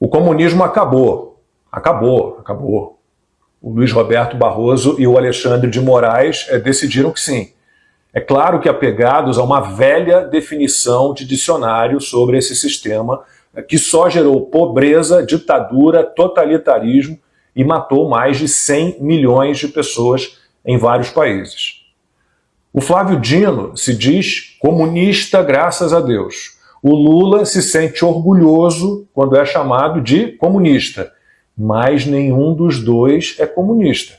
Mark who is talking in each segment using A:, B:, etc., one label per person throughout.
A: O comunismo acabou. Acabou. O Luiz Roberto Barroso e o Alexandre de Moraes decidiram que sim. É claro que apegados a uma velha definição de dicionário sobre esse sistema que só gerou pobreza, ditadura, totalitarismo e matou mais de 100 milhões de pessoas em vários países. O Flávio Dino se diz comunista graças a Deus. O Lula se sente orgulhoso quando é chamado de comunista, mas nenhum dos dois é comunista.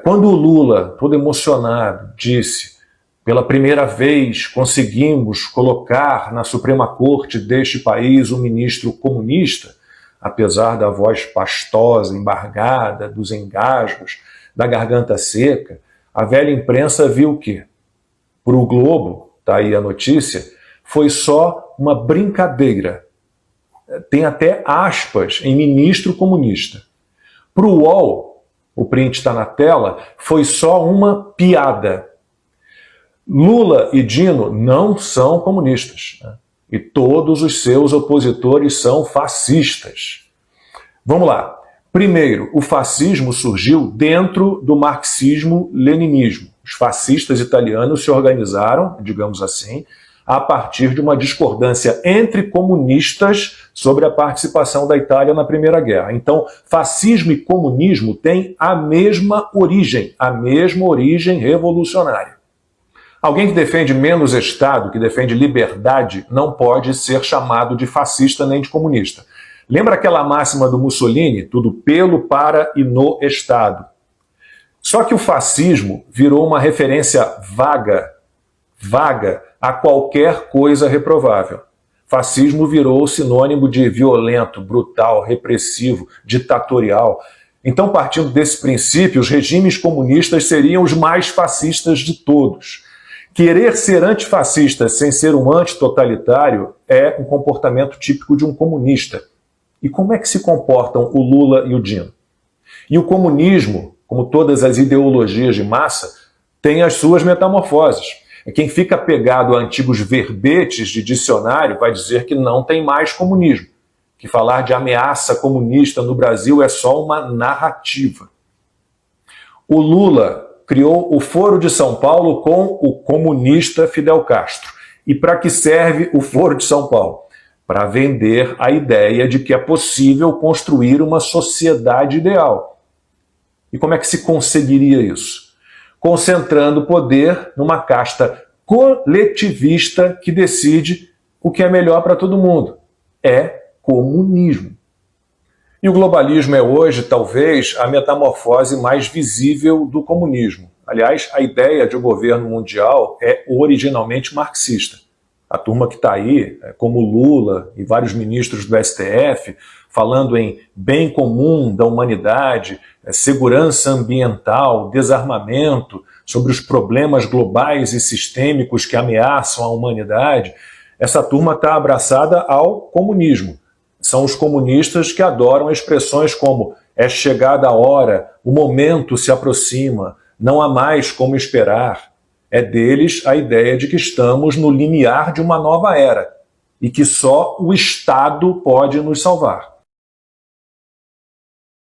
A: Quando o Lula, todo emocionado, disse: pela primeira vez conseguimos colocar na Suprema Corte deste país um ministro comunista, apesar da voz pastosa, embargada, dos engasgos, da garganta seca, a velha imprensa viu que, para o Globo, está aí a notícia, foi só uma brincadeira. Tem até aspas em ministro comunista. Para o UOL, o print está na tela, foi só uma piada. Lula e Dino não são comunistas, né? E todos os seus opositores são fascistas. Vamos lá. Primeiro, o fascismo surgiu dentro do marxismo-leninismo. Os fascistas italianos se organizaram, digamos assim, a partir de uma discordância entre comunistas sobre a participação da Itália na Primeira Guerra. Então, fascismo e comunismo têm a mesma origem revolucionária. Alguém que defende menos Estado, que defende liberdade, não pode ser chamado de fascista nem de comunista. Lembra aquela máxima do Mussolini? Tudo pelo, para e no Estado. Só que o fascismo virou uma referência vaga a qualquer coisa reprovável. Fascismo virou sinônimo de violento, brutal, repressivo, ditatorial. Então, partindo desse princípio, os regimes comunistas seriam os mais fascistas de todos. Querer ser antifascista sem ser um antitotalitário é um comportamento típico de um comunista. E como é que se comportam o Lula e o Dino? E o comunismo, como todas as ideologias de massa, tem as suas metamorfoses. Quem fica pegado a antigos verbetes de dicionário vai dizer que não tem mais comunismo, que falar de ameaça comunista no Brasil é só uma narrativa. O Lula criou o Foro de São Paulo com o comunista Fidel Castro. E para que serve o Foro de São Paulo? Para vender a ideia de que é possível construir uma sociedade ideal. E como é que se conseguiria isso? Concentrando poder numa casta coletivista que decide o que é melhor para todo mundo. É comunismo. E o globalismo é hoje, talvez, a metamorfose mais visível do comunismo. Aliás, a ideia de um governo mundial é originalmente marxista. A turma que está aí, como Lula e vários ministros do STF, falando em bem comum da humanidade, segurança ambiental, desarmamento, sobre os problemas globais e sistêmicos que ameaçam a humanidade, essa turma está abraçada ao comunismo. São os comunistas que adoram expressões como é chegada a hora, o momento se aproxima, não há mais como esperar. É deles a ideia de que estamos no limiar de uma nova era e que só o Estado pode nos salvar.